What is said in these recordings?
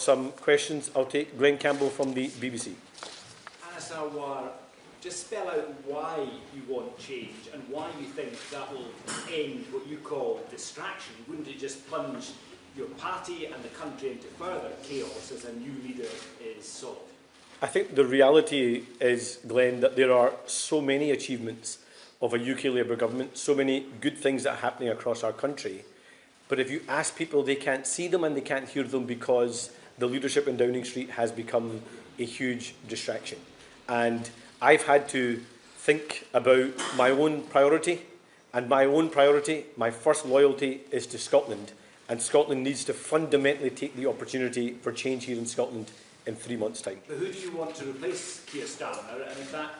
Some questions. I'll take Glenn Campbell from the BBC. Sarwar, just spell out why you want change and why you think that will end what you call distraction. Wouldn't it just plunge your party and the country into further chaos as a new leader is sought? I think the reality is, Glenn, that there are so many achievements of a UK Labour government, so many good things that are happening across our country. But if you ask people, they can't see them and they can't hear them because the leadership in Downing Street has become a huge distraction. And I've had to think about my own priority, and my own priority, my first loyalty, is to Scotland. And Scotland needs to fundamentally take the opportunity for change here in Scotland in 3 months' time. But who do you want to replace Keir Starmer? And if that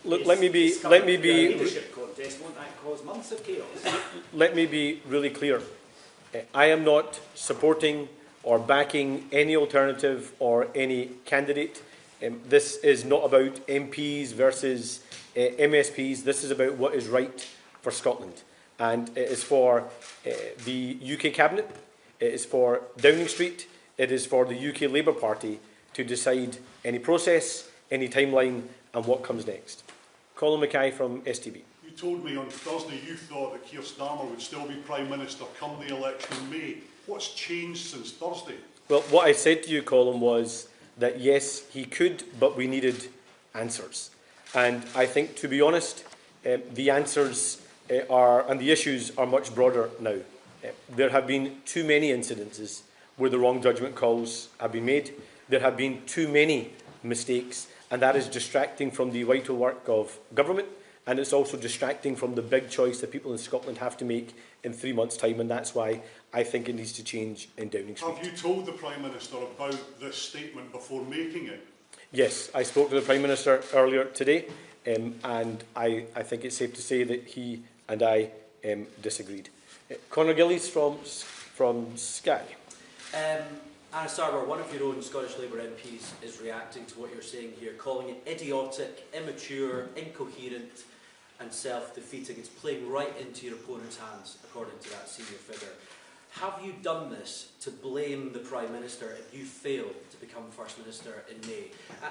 Look, let me be leadership contest, won't that cause months of chaos? Let me be really clear. I am not supporting or backing any alternative or any candidate. This is not about MPs versus MSPs. This is about what is right for Scotland. And it is for the UK Cabinet, it is for Downing Street, it is for the UK Labour Party to decide any process, any timeline and what comes next. Colin Mackay from STV. You told me on Thursday you thought that Keir Starmer would still be Prime Minister come the election in May. What's changed since Thursday? Well, what I said to you, Colin, was that yes, he could, but we needed answers. And I think, to be honest, the answers and the issues are much broader now. There have been too many incidences where the wrong judgment calls have been made. There have been too many mistakes, and that is distracting from the vital work of government, and it's also distracting from the big choice that people in Scotland have to make in 3 months' time, and that's why I think it needs to change in Downing Street. Have you told the Prime Minister about this statement before making it? Yes, I spoke to the Prime Minister earlier today, and I think it's safe to say that he and I disagreed. Conor Gillies from Sky. Anna Sarwar, one of your own Scottish Labour MPs is reacting to what you're saying here, calling it idiotic, immature, incoherent and self-defeating. It's playing right into your opponent's hands, according to that senior figure. Have you done this to blame the Prime Minister if you failed to become First Minister in May?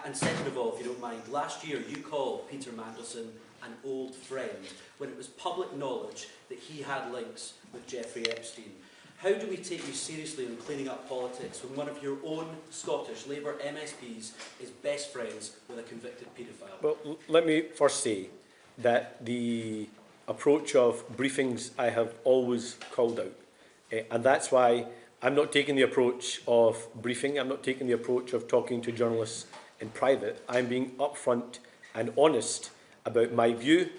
And second of all, if you don't mind, last year you called Peter Mandelson an old friend when it was public knowledge that he had links with Jeffrey Epstein. How do we take you seriously in cleaning up politics when one of your own Scottish Labour MSPs is best friends with a convicted paedophile? Well, let me first say that the approach of briefings I have always called out. And that's why I'm not taking the approach of briefing, I'm not taking the approach of talking to journalists in private. I'm being upfront and honest about my view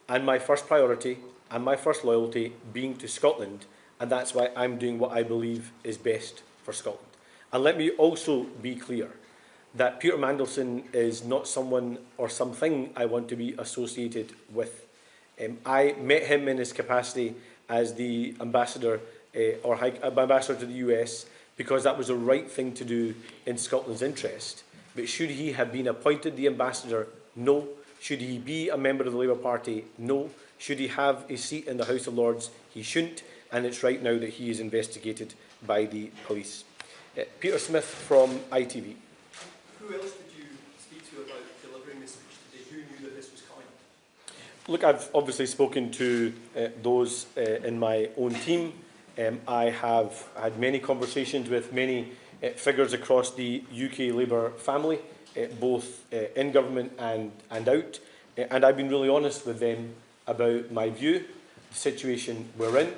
and my first priority and my first loyalty being to Scotland. And that's why I'm doing what I believe is best for Scotland. And let me also be clear that Peter Mandelson is not someone or something I want to be associated with. I met him in his capacity as the ambassador ambassador to the US because that was the right thing to do in Scotland's interest. But should he have been appointed the ambassador? No. Should he be a member of the Labour Party? No. Should he have a seat in the House of Lords? He shouldn't. And it's right now that he is investigated by the police. Peter Smith from ITV. Who else did you speak to about delivering this speech today? Who knew that this was coming? Look, I've obviously spoken to those in my own team. I have had many conversations with many figures across the UK Labour family, both in government and out. And I've been really honest with them about my view, the situation we're in,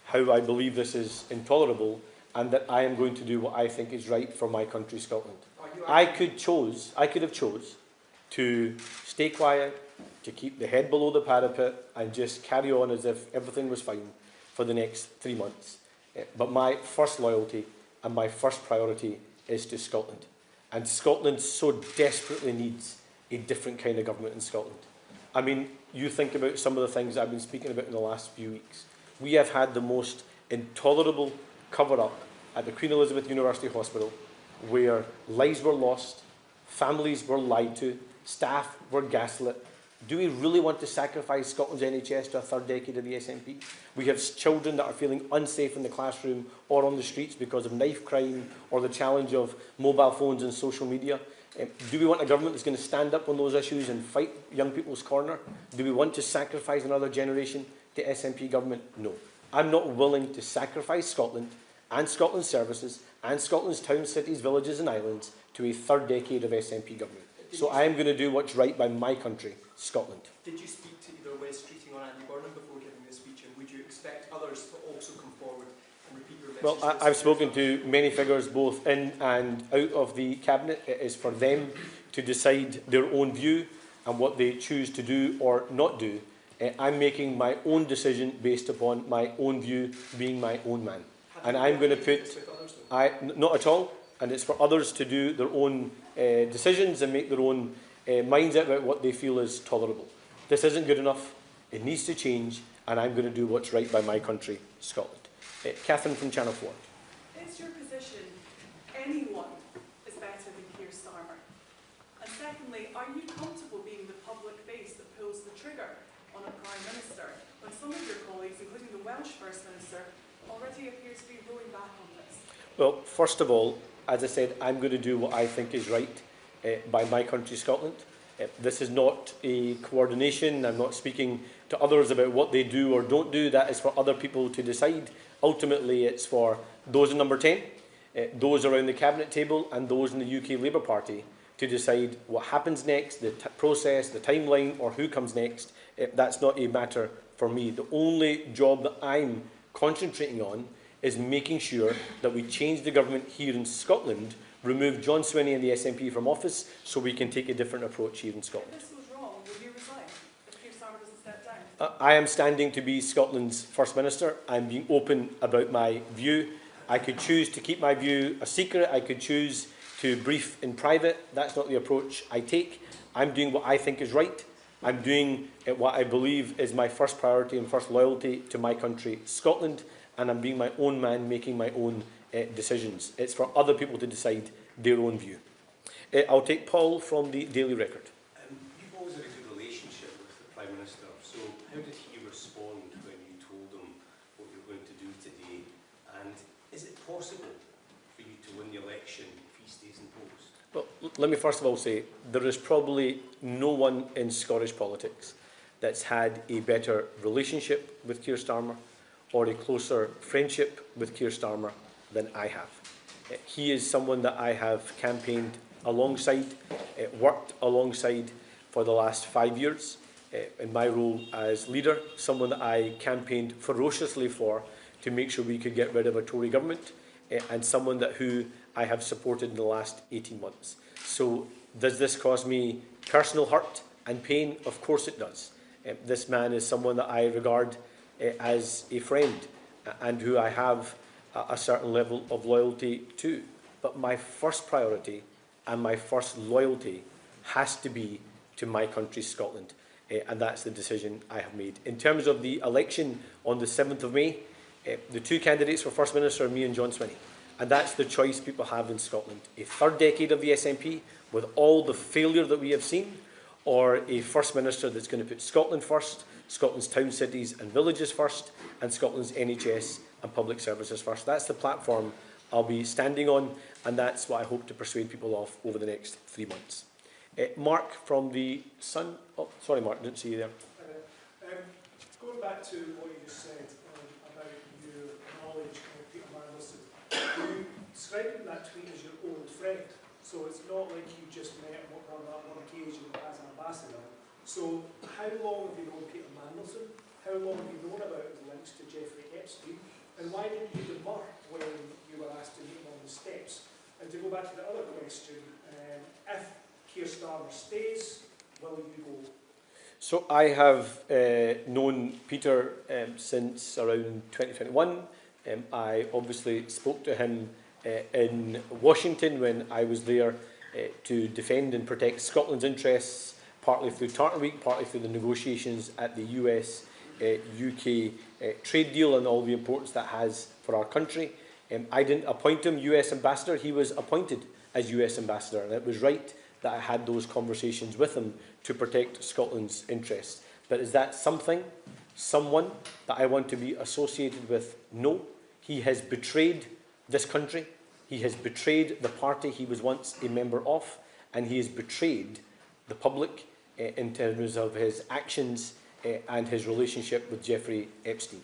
how I believe this is intolerable, and that I am going to do what I think is right for my country, Scotland. I could have chose to stay quiet, to keep the head below the parapet, and just carry on as if everything was fine for the next 3 months. But my first loyalty and my first priority is to Scotland. And Scotland so desperately needs a different kind of government in Scotland. I mean, you think about some of the things I've been speaking about in the last few weeks. We have had the most intolerable cover-up at the Queen Elizabeth University Hospital, where lives were lost, families were lied to, staff were gaslit, Do we really want to sacrifice Scotland's NHS to a third decade of the SNP? We have children that are feeling unsafe in the classroom or on the streets because of knife crime or the challenge of mobile phones and social media. Do we want a government that's going to stand up on those issues and fight young people's corner? Do we want to sacrifice another generation to SNP government? No. I'm not willing to sacrifice Scotland and Scotland's services and Scotland's towns, cities, villages and islands to a third decade of SNP government. So I am going to do what's right by my country, Scotland. Did you speak to either West Streeting or Andy Burnham before giving this speech, and would you expect others to also come forward and repeat your message? Well, I've spoken to many figures both in and out of the Cabinet. It is for them to decide their own view and what they choose to do or not do. I'm making my own decision based upon my own view, being my own man. And I'm going to put... Not at all. And it's for others to do their own decisions and make their own minds up about what they feel is tolerable. This isn't good enough. It needs to change, and I'm going to do what's right by my country, Scotland. Catherine from Channel 4. Is your position anyone is better than Keir Starmer? And secondly, are you comfortable being the public face that pulls the trigger on a Prime Minister when some of your colleagues, including the Welsh First Minister, already appear to be rolling back on this? Well, first of all, as I said, I'm going to do what I think is right by my country, Scotland. This is not a coordination. I'm not speaking to others about what they do or don't do. That is for other people to decide. Ultimately, it's for those in number 10, those around the Cabinet table and those in the UK Labour Party to decide what happens next, the process, the timeline, or who comes next. That's not a matter for me. The only job that I'm concentrating on is making sure that we change the government here in Scotland, remove John Swinney and the SNP from office so we can take a different approach here in Scotland. If this was wrong, would you resign if Keir Starmer doesn't step down? I am standing to be Scotland's First Minister. I'm being open about my view. I could choose to keep my view a secret. I could choose to brief in private. That's not the approach I take. I'm doing what I think is right. I'm doing what I believe is my first priority and first loyalty to my country, Scotland. And I'm being my own man, making my own decisions. It's for other people to decide their own view. I'll take Paul from the Daily Record. You've always had a good relationship with the Prime Minister, so how did he respond when you told him what you're going to do today? And is it possible for you to win the election if he stays in post? Well, let me first of all say, there is probably no one in Scottish politics that's had a better relationship with Keir Starmer or a closer friendship with Keir Starmer than I have. He is someone that I have campaigned alongside, worked alongside for the last 5 years in my role as leader, someone that I campaigned ferociously for to make sure we could get rid of a Tory government, and someone who I have supported in the last 18 months. So does this cause me personal hurt and pain? Of course it does. This man is someone that I regard as a friend and who I have a certain level of loyalty to. But my first priority and my first loyalty has to be to my country, Scotland. And that's the decision I have made. In terms of the election on the 7th of May, the two candidates for First Minister are me and John Swinney. And that's the choice people have in Scotland. A third decade of the SNP with all the failure that we have seen, or a First Minister that's going to put Scotland first, Scotland's towns, cities and villages first, and Scotland's NHS and public services first. That's the platform I'll be standing on, and that's what I hope to persuade people of over the next 3 months. Mark from the Sun. Oh, sorry, Mark, didn't see you there. Going back to what you just said about your knowledge of Peter Mandelson, you described in that tweet as your old friend. So it's not like you just met him on that one occasion as an ambassador. So how long have you known Peter Mandelson? How long have you known about his links to Jeffrey Epstein? And why didn't you demur when you were asked to meet him on the steps? And to go back to the other question, if Keir Starmer stays, will you go? So I have known Peter since around 2021. I obviously spoke to him in Washington when I was there to defend and protect Scotland's interests, partly through Tartan Week, partly through the negotiations at the US-UK trade deal and all the importance that has for our country. I didn't appoint him US ambassador, he was appointed as US ambassador, and it was right that I had those conversations with him to protect Scotland's interests. But is that someone that I want to be associated with? No. He has betrayed this country. He has betrayed the party he was once a member of, and he has betrayed the public in terms of his actions and his relationship with Jeffrey Epstein.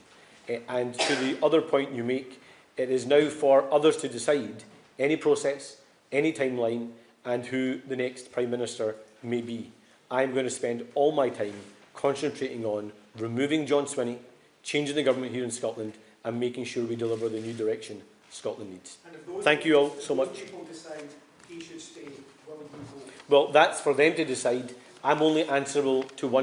And to the other point you make, it is now for others to decide any process, any timeline, and who the next Prime Minister may be. I'm going to spend all my time concentrating on removing John Swinney, changing the government here in Scotland, and making sure we deliver the new direction Scotland needs. Thank you all so much. If people decide he should stay, will you vote? Well, that's for them to decide. I'm only answerable to one